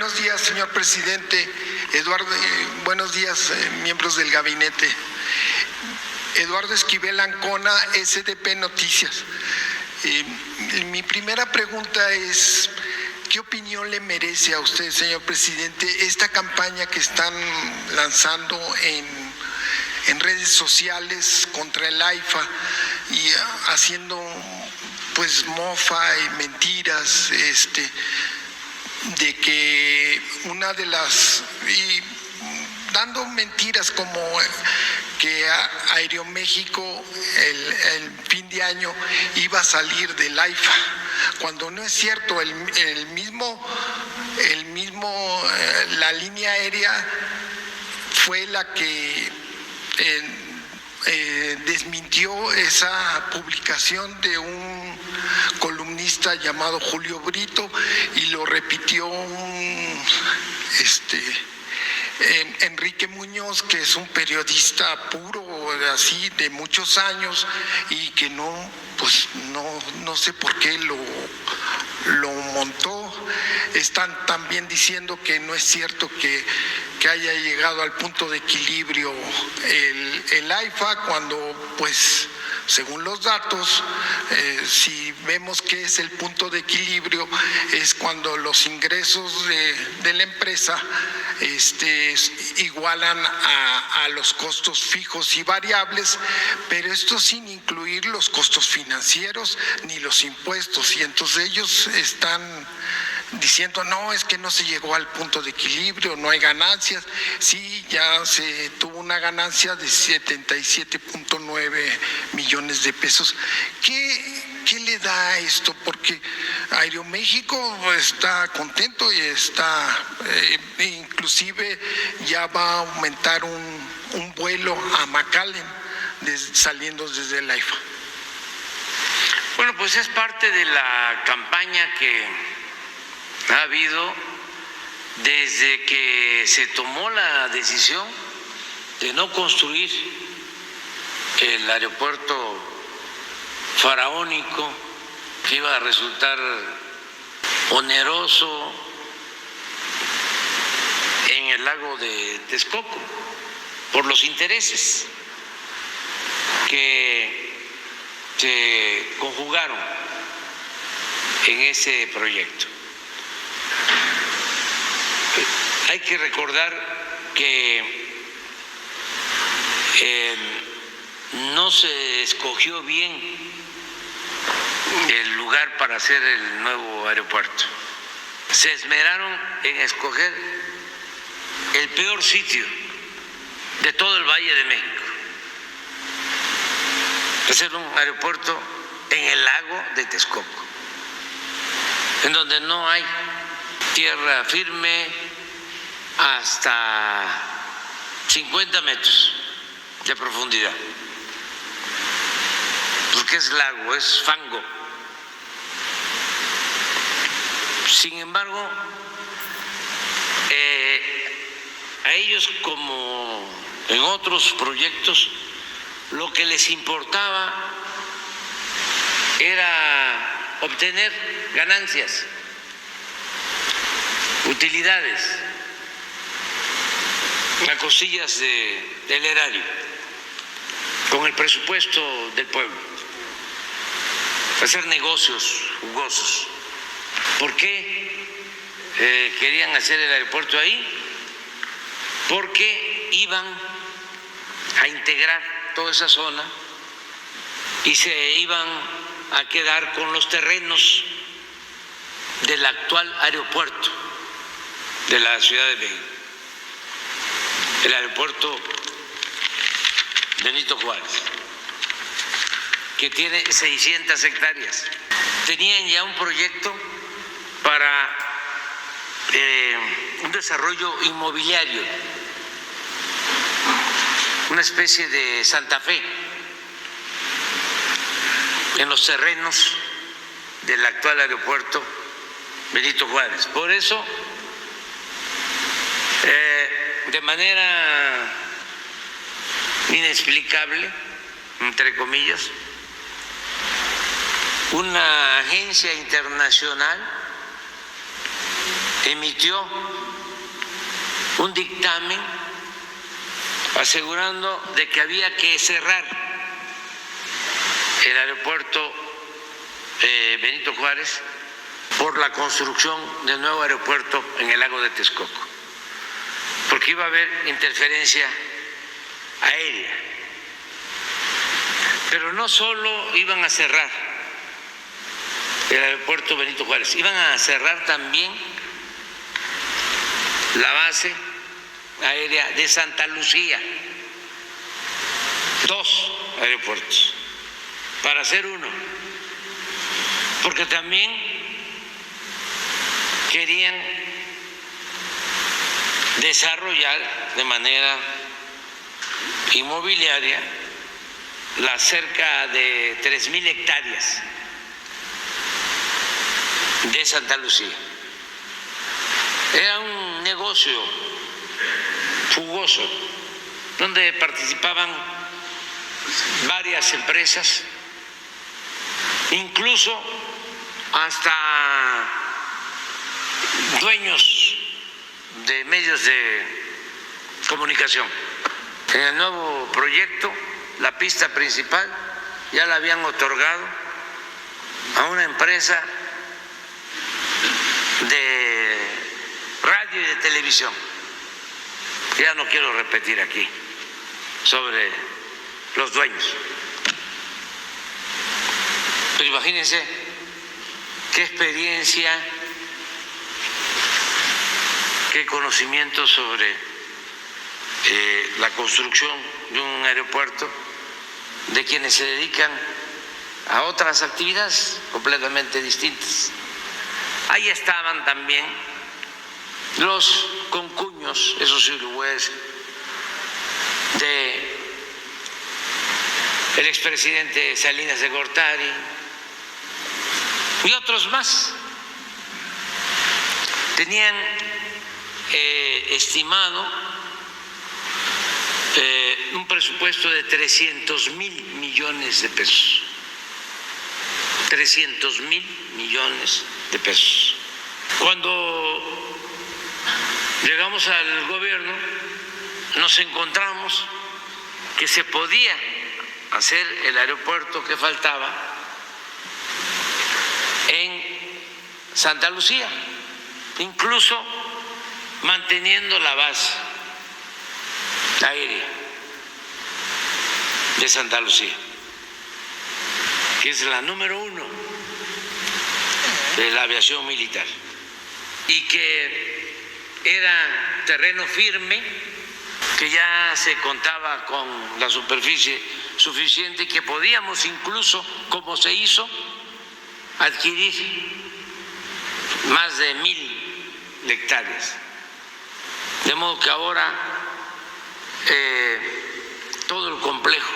Buenos días, señor presidente. Eduardo, buenos días, miembros del gabinete. Eduardo Esquivel Ancona, SDP Noticias. Mi primera pregunta es, ¿qué opinión le merece a usted, señor presidente, esta campaña que están lanzando en redes sociales contra el AIFA y haciendo pues mofa y mentiras, de que una de las, y dando mentiras como que Aeroméxico el fin de año iba a salir del AIFA, cuando no es cierto. La línea aérea fue la que desmintió esa publicación de un columnista llamado Julio Brito, y lo repitió Enrique Muñoz, que es un periodista puro, así, de muchos años, y que no sé por qué lo montó. Están también diciendo que no es cierto que haya llegado al punto de equilibrio el AIFA, cuando pues según los datos, si vemos que es el punto de equilibrio, es cuando los ingresos de la empresa igualan a los costos fijos y variables, pero esto sin incluir los costos financieros ni los impuestos. Y entonces ellos están diciendo, no, es que no se llegó al punto de equilibrio, no hay ganancias. Sí, ya se tuvo una ganancia de 77.9 millones de pesos. ¿Qué le da esto? Porque Aeroméxico está contento y está, inclusive ya va a aumentar un vuelo a McAllen saliendo desde el AIFA. Bueno, pues es parte de la campaña que ha habido desde que se tomó la decisión de no construir el aeropuerto faraónico, que iba a resultar oneroso en el lago de Texcoco, por los intereses que se conjugaron en ese proyecto. Hay que recordar que no se escogió bien el lugar para hacer el nuevo aeropuerto. Se esmeraron en escoger el peor sitio de todo el Valle de México. Hacer un aeropuerto en el lago de Texcoco, en donde no hay tierra firme hasta 50 metros de profundidad, porque es lago, es fango. Sin embargo, a ellos, como en otros proyectos, lo que les importaba era obtener ganancias, utilidades a costillas del erario, con el presupuesto del pueblo, hacer negocios jugosos. ¿Por qué querían hacer el aeropuerto ahí? Porque iban a integrar toda esa zona y se iban a quedar con los terrenos del actual aeropuerto de la Ciudad de México, el aeropuerto Benito Juárez, que tiene 600 hectáreas. Tenían ya un proyecto para un desarrollo inmobiliario, una especie de Santa Fe en los terrenos del actual aeropuerto Benito Juárez. Por eso, de manera inexplicable, entre comillas, una agencia internacional emitió un dictamen asegurando de que había que cerrar el aeropuerto Benito Juárez por la construcción del nuevo aeropuerto en el lago de Texcoco, porque iba a haber interferencia aérea. Pero no solo iban a cerrar el aeropuerto Benito Juárez, iban a cerrar también la base aérea de Santa Lucía, 2 aeropuertos para hacer uno, porque también querían desarrollar de manera inmobiliaria las cerca de 3,000 hectáreas de Santa Lucía. Era un negocio jugoso donde participaban varias empresas, incluso hasta dueños de medios de comunicación. En el nuevo proyecto, la pista principal ya la habían otorgado a una empresa de radio y de televisión. Ya no quiero repetir aquí sobre los dueños. Pero imagínense qué experiencia, qué conocimiento sobre la construcción de un aeropuerto de quienes se dedican a otras actividades completamente distintas. Ahí estaban también los concuños, esos uruguayos, de el expresidente Salinas de Gortari y otros más. Tenían estimado un presupuesto de 300,000 millones de pesos. 300,000 millones de pesos. Cuando llegamos al gobierno, nos encontramos que se podía hacer el aeropuerto que faltaba en Santa Lucía, incluso manteniendo la base aérea de Santa Lucía, que es la número 1 de la aviación militar, y que era terreno firme, que ya se contaba con la superficie suficiente y que podíamos incluso, como se hizo, adquirir más de 1,000 hectáreas. De modo que ahora todo el complejo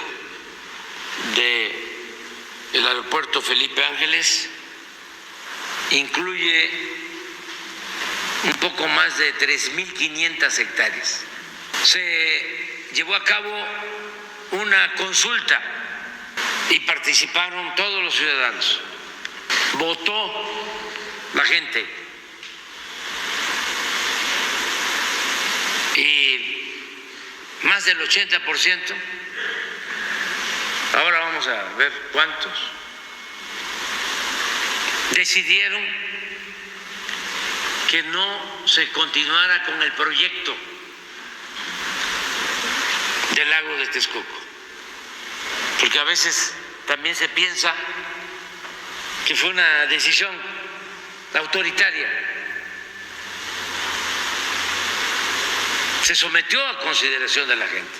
del aeropuerto Felipe Ángeles incluye un poco más de 3,500 hectáreas. Se llevó a cabo una consulta y participaron todos los ciudadanos. Votó la gente y más del 80%, ahora vamos a ver cuántos, decidieron que no se continuara con el proyecto del lago de Texcoco, porque a veces también se piensa que fue una decisión autoritaria. Se sometió a consideración de la gente,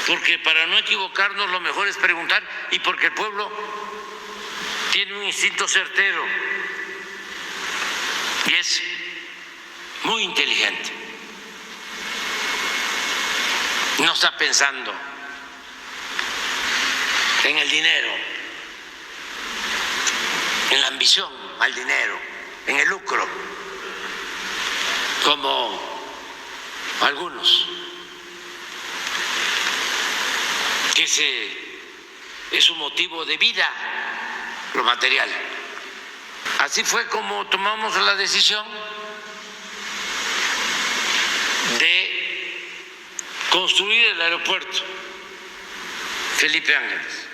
porque para no equivocarnos lo mejor es preguntar, y porque el pueblo tiene un instinto certero y es muy inteligente. No está pensando en el dinero, en la ambición al dinero, en el lucro, como algunos, que es su motivo de vida, lo material. Así fue como tomamos la decisión construir el aeropuerto Felipe Ángeles.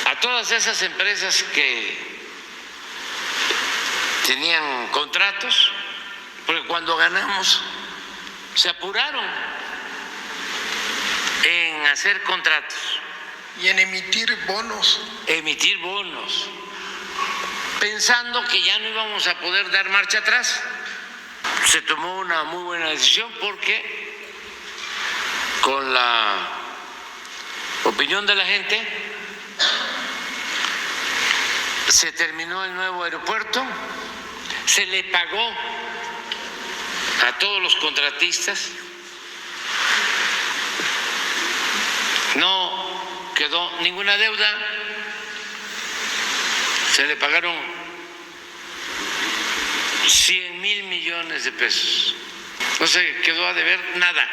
A todas esas empresas que tenían contratos, porque cuando ganamos se apuraron en hacer contratos. Y en emitir bonos. Emitir bonos, pensando que ya no íbamos a poder dar marcha atrás. Se tomó una muy buena decisión porque con la opinión de la gente se terminó el nuevo aeropuerto, se le pagó a todos los contratistas, no quedó ninguna deuda, se le pagaron 100,000 millones de pesos, no se quedó a deber nada.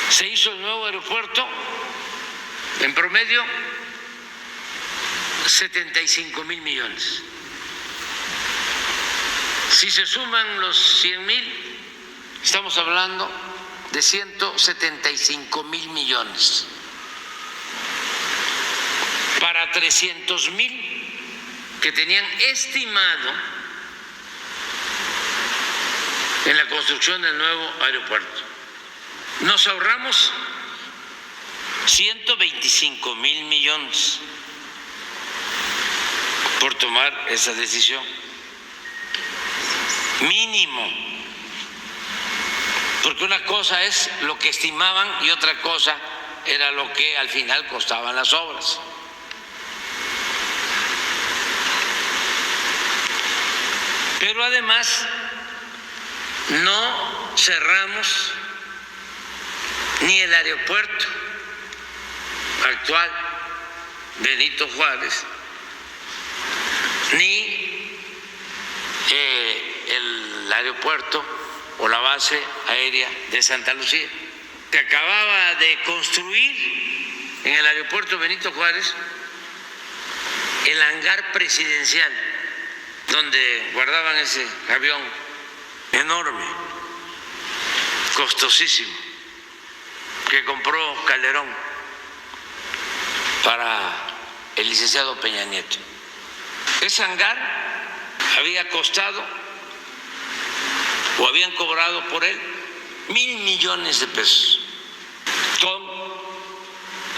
Se hizo el nuevo aeropuerto, en promedio 75,000 millones. Si se suman los 100,000, estamos hablando de 175,000 millones para 300,000 que tenían estimado en la construcción del nuevo aeropuerto. Nos ahorramos 125,000 millones por tomar esa decisión. Mínimo. Porque una cosa es lo que estimaban y otra cosa era lo que al final costaban las obras. Pero además no cerramos ni el aeropuerto actual Benito Juárez, ni el aeropuerto o la base aérea de Santa Lucía. Se acababa de construir en el aeropuerto Benito Juárez el hangar presidencial donde guardaban ese avión enorme, costosísimo, que compró Calderón para el licenciado Peña Nieto. Ese hangar había costado, o habían cobrado por él, 1,000 millones de pesos, con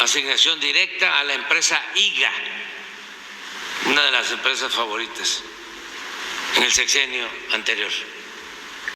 asignación directa a la empresa IGA, una de las empresas favoritas en el sexenio anterior.